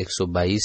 122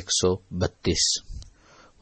132,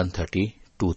132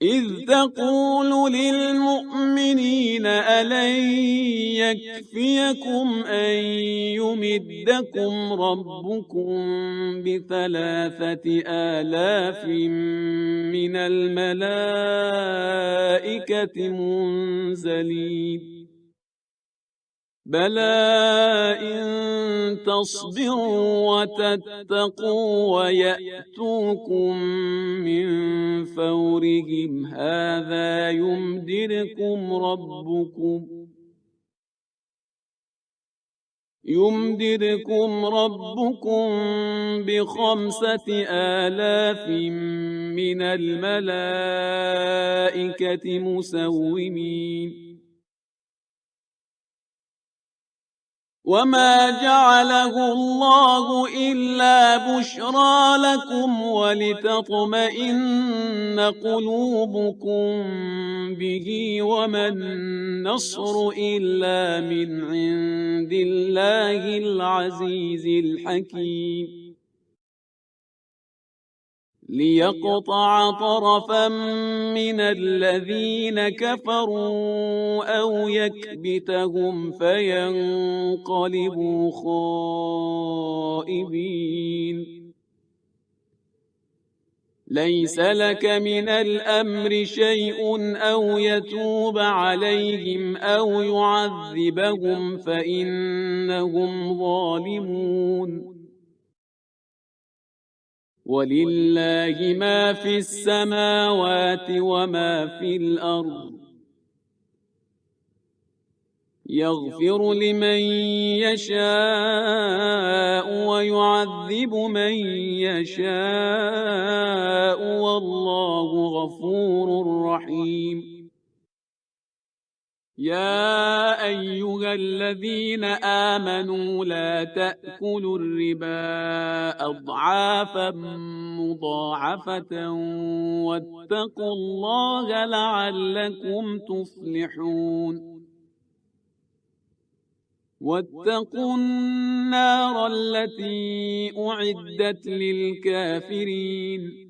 إذ تقول للمؤمنين ألن يكفيكم أن يمدكم ربكم ب3 آلاف من الملائكة منزلين بلى إن تصبروا وتتقوا ويأتوكم من فورهم هذا يمددكم ربكم ب5 آلاف من الملائكة مسومين وما جعله الله إلا بشرى لكم ولتطمئن قلوبكم به وما النصر إلا من عند الله العزيز الحكيم ليقطع طرفا من الذين كفروا أو يكبتهم فينقلبوا خائبين ليس لك من الأمر شيء أو يتوب عليهم أو يعذبهم فإنهم ظالمون ولله ما في السماوات وما في الأرض يغفر لمن يشاء ويعذب من يشاء والله غفور رحيم يا أيها الذين آمنوا لا تأكلوا الربا أضعافا مضاعفة واتقوا الله لعلكم تفلحون واتقوا النار التي أعدت للكافرين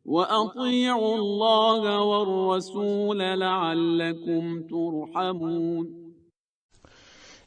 وأطيعوا الله والرسول لعلكم ترحمون।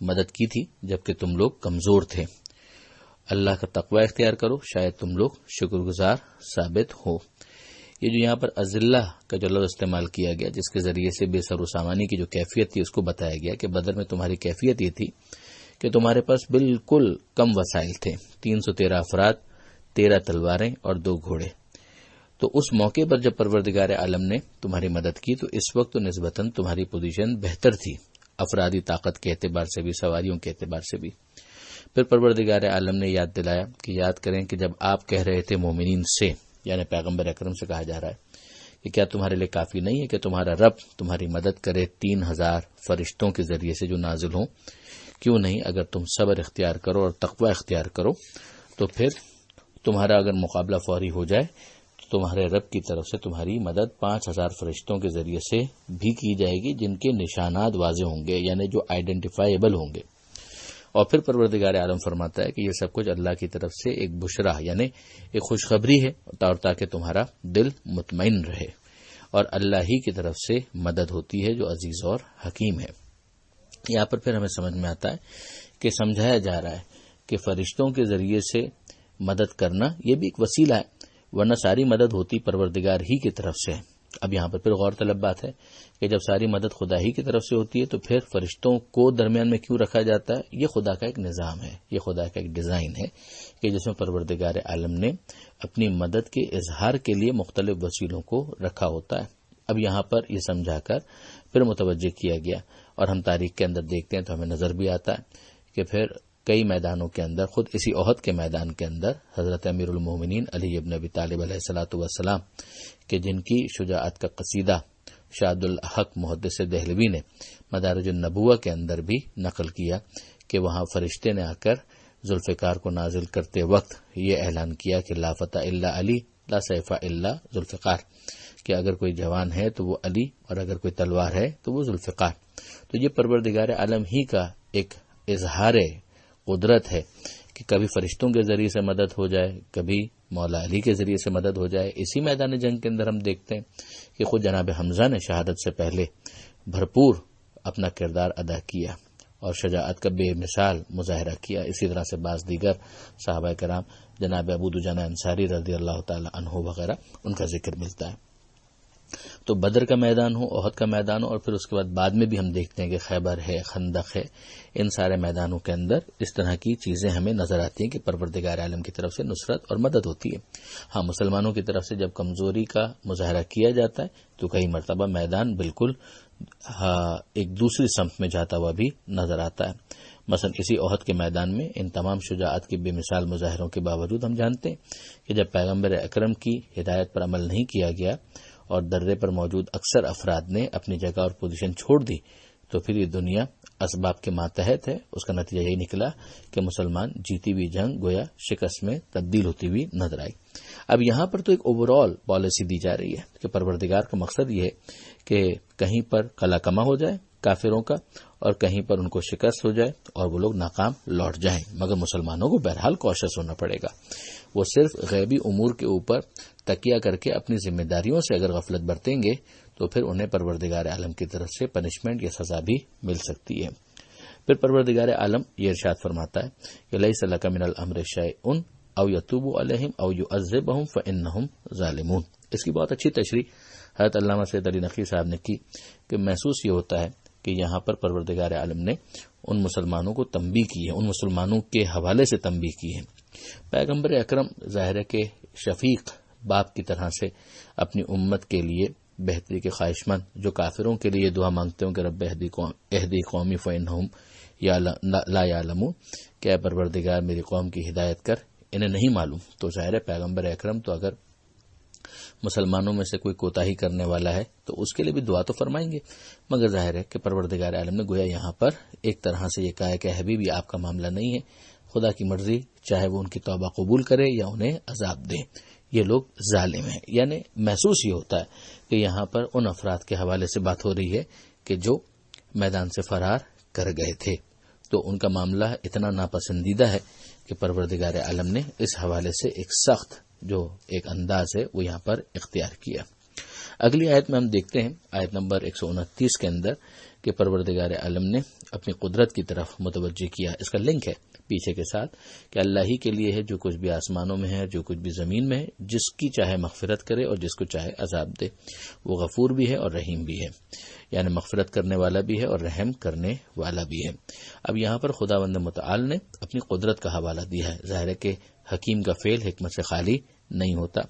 مدد کی تھی جبکہ تم لوگ کمزور تھے۔ اللہ کا تقوی اختیار کرو، شاید تم لوگ شکر گزار ثابت ہو۔ یہ جو یہاں پر اذلہ کا جو لفظ استعمال کیا گیا، جس کے ذریعے سے بے سر و سامانی کی جو کیفیت تھی اس کو بتایا گیا کہ بدر میں تمہاری کیفیت یہ تھی کہ تمہارے پاس بالکل کم وسائل تھے، 313 افراد، 13 تلواریں اور 2 گھوڑے۔ تو اس موقع پر جب پروردگار عالم نے تمہاری مدد کی تو اس وقت تو نسبتاً تمہاری پوزیشن بہتر تھی، افرادی طاقت کے اعتبار سے بھی، سواریوں کے اعتبار سے بھی۔ پھر پروردگار عالم نے یاد دلایا کہ یاد کریں کہ جب آپ کہہ رہے تھے مومنین سے، یعنی پیغمبر اکرم سے کہا جا رہا ہے کہ کیا تمہارے لیے کافی نہیں ہے کہ تمہارا رب تمہاری مدد کرے 3000 فرشتوں کے ذریعے سے جو نازل ہوں؟ کیوں نہیں، اگر تم صبر اختیار کرو اور تقوی اختیار کرو تو پھر تمہارا اگر مقابلہ فوری ہو جائے تو تمہارے رب کی طرف سے تمہاری مدد 5000 فرشتوں کے ذریعے سے بھی کی جائے گی، جن کے نشانات واضح ہوں گے، یعنی جو آئیڈینٹیفائیبل ہوں گے۔ اور پھر پروردگار عالم فرماتا ہے کہ یہ سب کچھ اللہ کی طرف سے ایک بشرا، یعنی ایک خوشخبری ہے، اور تاکہ تمہارا دل مطمئن رہے، اور اللہ ہی کی طرف سے مدد ہوتی ہے جو عزیز اور حکیم ہے۔ یہاں پر پھر ہمیں سمجھ میں آتا ہے کہ سمجھایا جا رہا ہے کہ فرشتوں کے ذریعے سے مدد کرنا یہ بھی ایک وسیلہ ہے، ورنہ ساری مدد ہوتی پروردگار ہی کی طرف سے۔ اب یہاں پر پھر غور طلب بات ہے کہ جب ساری مدد خدا ہی کی طرف سے ہوتی ہے تو پھر فرشتوں کو درمیان میں کیوں رکھا جاتا ہے؟ یہ خدا کا ایک نظام ہے، یہ خدا کا ایک ڈیزائن ہے کہ جس میں پروردگار عالم نے اپنی مدد کے اظہار کے لیے مختلف وسیلوں کو رکھا ہوتا ہے۔ اب یہاں پر یہ سمجھا کر پھر متوجہ کیا گیا، اور ہم تاریخ کے اندر دیکھتے ہیں تو ہمیں نظر بھی آتا ہے کہ پھر کئی میدانوں کے اندر، خود اسی احد کے میدان کے اندر حضرت امیر المومنین علی ابن ابی طالب علیہ الصلوۃ والسلام کہ جن کی شجاعت کا قصیدہ شاد الحق محدث دہلوی نے مدارج النبوہ کے اندر بھی نقل کیا کہ وہاں فرشتے نے آ کر ذوالفقار کو نازل کرتے وقت یہ اعلان کیا کہ لا فتح الا علی لا سیف الا ذوالفقار، کہ اگر کوئی جوان ہے تو وہ علی، اور اگر کوئی تلوار ہے تو وہ ذوالفقار۔ تو یہ پروردگار عالم ہی کا ایک اظہار قدرت ہے کہ کبھی فرشتوں کے ذریعے سے مدد ہو جائے، کبھی مولا علی کے ذریعے سے مدد ہو جائے۔ اسی میدان جنگ کے اندر ہم دیکھتے ہیں کہ خود جناب حمزہ نے شہادت سے پہلے بھرپور اپنا کردار ادا کیا اور شجاعت کا بے مثال مظاہرہ کیا۔ اسی طرح سے بعض دیگر صحابہ کرام، جناب ابو دجانہ انصاری رضی اللہ تعالی عنہ وغیرہ، ان کا ذکر ملتا ہے۔ تو بدر کا میدان ہو، احد کا میدان ہو، اور پھر اس کے بعد میں بھی ہم دیکھتے ہیں کہ خیبر ہے، خندق ہے، ان سارے میدانوں کے اندر اس طرح کی چیزیں ہمیں نظر آتی ہیں کہ پروردگار عالم کی طرف سے نصرت اور مدد ہوتی ہے۔ ہاں، مسلمانوں کی طرف سے جب کمزوری کا مظاہرہ کیا جاتا ہے تو کئی مرتبہ میدان بالکل ایک دوسری سمت میں جاتا ہوا بھی نظر آتا ہے۔ مثلا اسی احد کے میدان میں ان تمام شجاعت کی بے مثال مظاہروں کے باوجود ہم جانتے ہیں کہ جب پیغمبر اکرم کی ہدایت پر عمل نہیں کیا گیا اور درے پر موجود اکثر افراد نے اپنی جگہ اور پوزیشن چھوڑ دی تو پھر یہ دنیا اسباب کے ماتحت ہے۔ اس کا نتیجہ یہی نکلا کہ مسلمان جیتی ہوئی جنگ گویا شکست میں تبدیل ہوتی ہوئی نظر آئی۔ اب یہاں پر تو ایک اوور آل پالیسی دی جا رہی ہے کہ پروردگار کا مقصد یہ ہے کہ کہیں پر قلع کما ہو جائے کافروں کا، اور کہیں پر ان کو شکست ہو جائے اور وہ لوگ ناکام لوٹ جائیں، مگر مسلمانوں کو بہرحال کوشش ہونا پڑے گا۔ وہ صرف غیبی امور کے اوپر تکیہ کر کے اپنی ذمہ داریوں سے اگر غفلت برتیں گے تو پھر انہیں پروردگار عالم کی طرف سے پنشمنٹ یا سزا بھی مل سکتی ہے۔ پھر پروردگار عالم یہ ارشاد فرماتا ہے کہ لیس لک من الامر شیء او یتوب علیہم او یعذبہم فانہم ظالمون۔ اس کی بہت اچھی تشریح حضرت علامہ سید علی نقوی صاحب نے کی کہ محسوس یہ ہوتا ہے کہ یہاں پر پروردگار عالم نے ان مسلمانوں کو تنبیہ کی ہے، ان مسلمانوں کے حوالے سے تنبیہ کی ہے۔ پیغمبر اکرم ظاہر ہے کہ شفیق باپ کی طرح سے اپنی امت کے لیے بہتری کے خواہش مند، جو کافروں کے لیے دعا مانگتے ہوں کہ رب اہدی قومی فانہم لا یعلمون، کہ اے پروردگار میری قوم کی ہدایت کر، انہیں نہیں معلوم۔ تو ظاہر ہے پیغمبر اکرم تو اگر مسلمانوں میں سے کوئی کوتاہی کرنے والا ہے تو اس کے لیے بھی دعا تو فرمائیں گے، مگر ظاہر ہے کہ پروردگار عالم نے گویا یہاں پر ایک طرح سے یہ کہا ہے کہ حبیبی آپ کا معاملہ نہیں ہے، خدا کی مرضی، چاہے وہ ان کی توبہ قبول کرے یا انہیں عذاب دے، یہ لوگ ظالم ہیں۔ یعنی محسوس یہ ہوتا ہے کہ یہاں پر ان افراد کے حوالے سے بات ہو رہی ہے کہ جو میدان سے فرار کر گئے تھے، تو ان کا معاملہ اتنا ناپسندیدہ ہے کہ پروردگار عالم نے اس حوالے سے ایک سخت جو ایک انداز ہے وہ یہاں پر اختیار کیا۔ اگلی آیت میں ہم دیکھتے ہیں، آیت نمبر 129 کے اندر کہ پروردگار عالم نے اپنی قدرت کی طرف متوجہ کیا. اس کا لنک ہے پیچھے کے ساتھ کہ اللہ ہی کے لیے ہے جو کچھ بھی آسمانوں میں ہے، جو کچھ بھی زمین میں ہے، جس کی چاہے مغفرت کرے اور جس کو چاہے عذاب دے. وہ غفور بھی ہے اور رحیم بھی ہے، یعنی مغفرت کرنے والا بھی ہے اور رحم کرنے والا بھی ہے. اب یہاں پر خداوند متعال نے اپنی قدرت کا حوالہ دیا ہے. ظاہر ہے کہ حکیم کا فعل حکمت سے خالی نہیں ہوتا.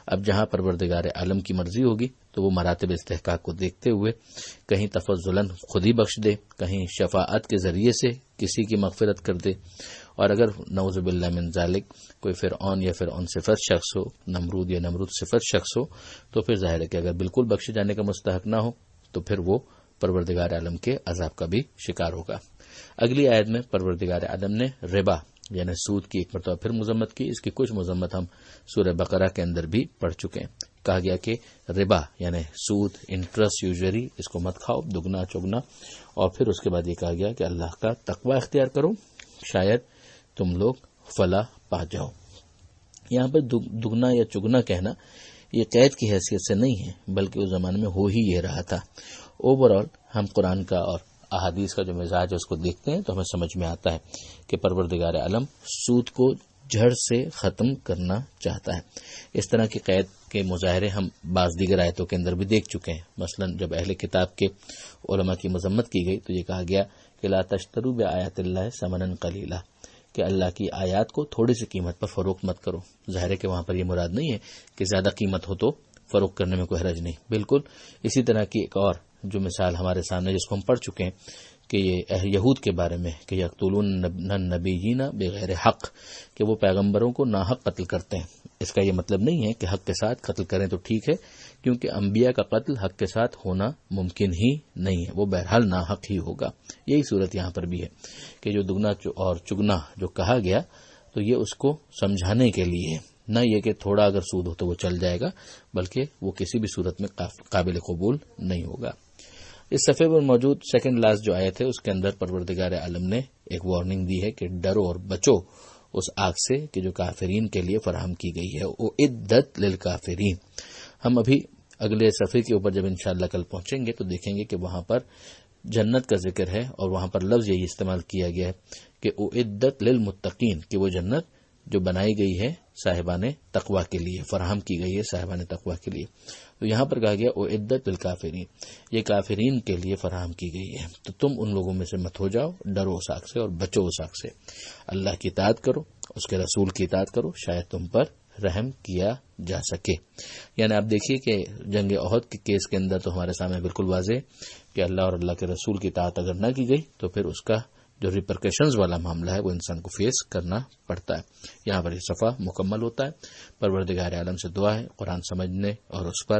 اب جہاں پروردگار عالم کی مرضی ہوگی تو وہ مراتب استحقاق کو دیکھتے ہوئے کہیں تفضلاً خود ہی بخش دے، کہیں شفاعت کے ذریعے سے کسی کی مغفرت کر دے، اور اگر نعوذ باللہ من ذالک کوئی فرعون یا فرعون صفت شخص ہو، نمرود یا نمرود صفت شخص ہو، تو پھر ظاہر ہے کہ اگر بالکل بخشے جانے کا مستحق نہ ہو تو پھر وہ پروردگار عالم کے عذاب کا بھی شکار ہوگا. اگلی آیت میں پروردگار عالم نے ربا یعنی سود کی ایک مرتبہ پھر مذمت کی. اس کی کچھ مذمت ہم سورہ بقرہ کے اندر بھی پڑھ چکے ہیں. کہا گیا کہ ربا یعنی سود، انٹرسٹ، یوزری، اس کو مت کھاؤ، دگنا چگنا. اور پھر اس کے بعد یہ کہا گیا کہ اللہ کا تقوی اختیار کرو، شاید تم لوگ فلاح پا جاؤ. یہاں پر دگنا یا چگنا کہنا یہ قید کی حیثیت سے نہیں ہے، بلکہ اس زمانے میں ہو ہی یہ رہا تھا. اوورآل ہم قرآن کا اور احادیث کا جو مزاج ہے اس کو دیکھتے ہیں تو ہمیں سمجھ میں آتا ہے کہ پروردگار عالم سود کو جڑ سے ختم کرنا چاہتا ہے. اس طرح کی قید کے مظاہرے ہم بعض دیگر آیتوں کے اندر بھی دیکھ چکے ہیں. مثلا جب اہل کتاب کے علماء کی مذمت کی گئی تو یہ کہا گیا کہ لا تشتروا بآیات اللہ ثمنا قلیلا، کہ اللہ کی آیات کو تھوڑی سی قیمت پر فروخت مت کرو. ظاہر ہے کہ وہاں پر یہ مراد نہیں ہے کہ زیادہ قیمت ہو تو فروخت کرنے میں کوئی حرج نہیں. بالکل اسی طرح کی ایک اور جو مثال ہمارے سامنے جس کو ہم پڑھ چکے ہیں کہ یہ یہود کے بارے میں کہ یقتلون النبیین بغیر حق، کہ وہ پیغمبروں کو ناحق قتل کرتے ہیں. اس کا یہ مطلب نہیں ہے کہ حق کے ساتھ قتل کریں تو ٹھیک ہے، کیونکہ انبیاء کا قتل حق کے ساتھ ہونا ممکن ہی نہیں ہے، وہ بہرحال ناحق ہی ہوگا. یہی صورت یہاں پر بھی ہے کہ جو دگنا اور چگنا جو کہا گیا تو یہ اس کو سمجھانے کے لیے ہے، نہ یہ کہ تھوڑا اگر سود ہو تو وہ چل جائے گا، بلکہ وہ کسی بھی صورت میں قابل قبول نہیں ہوگا. اس صفحے پر موجود سیکنڈ لاسٹ جو آیت ہے اس کے اندر پروردگار عالم نے ایک وارننگ دی ہے کہ ڈرو اور بچو اس آگ سے کہ جو کافرین کے لیے فراہم کی گئی ہے. اعدت للکافرین. ہم ابھی اگلے صفحے کے اوپر جب انشاءاللہ کل پہنچیں گے تو دیکھیں گے کہ وہاں پر جنت کا ذکر ہے اور وہاں پر لفظ یہی استعمال کیا گیا ہے کہ اعدت للمتقین، کہ وہ جنت جو بنائی گئی ہے صاحبان تقوی کے لیے، فراہم کی گئی ہے صاحبان تقوی کے لیے. تو یہاں پر کہا گیا اعدت للکافرین، یہ کافرین کے لیے فراہم کی گئی ہے. تو تم ان لوگوں میں سے مت ہو جاؤ، ڈرو اس آگ سے اور بچو اس آگ سے. اللہ کی اطاعت کرو، اس کے رسول کی اطاعت کرو، شاید تم پر رحم کیا جا سکے. یعنی آپ دیکھیے کہ جنگ احد کے کیس کے اندر تو ہمارے سامنے بالکل واضح کہ اللہ اور اللہ کے رسول کی اطاعت اگر نہ کی گئی تو پھر اس کا جو ریپرکیشنز والا معاملہ ہے وہ انسان کو فیس کرنا پڑتا ہے. یہاں پر یہ صفحہ مکمل ہوتا ہے. پروردگار عالم سے دعا ہے قرآن سمجھنے اور اس پر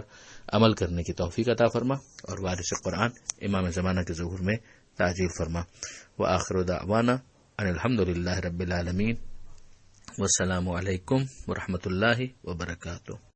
عمل کرنے کی توفیق عطا فرما، اور وارث قرآن امام زمانہ کے ظہور میں تعجیل فرما. وآخر دعوانا ان الحمدللہ رب العالمین، والسلام علیکم ورحمۃ اللہ وبرکاتہ.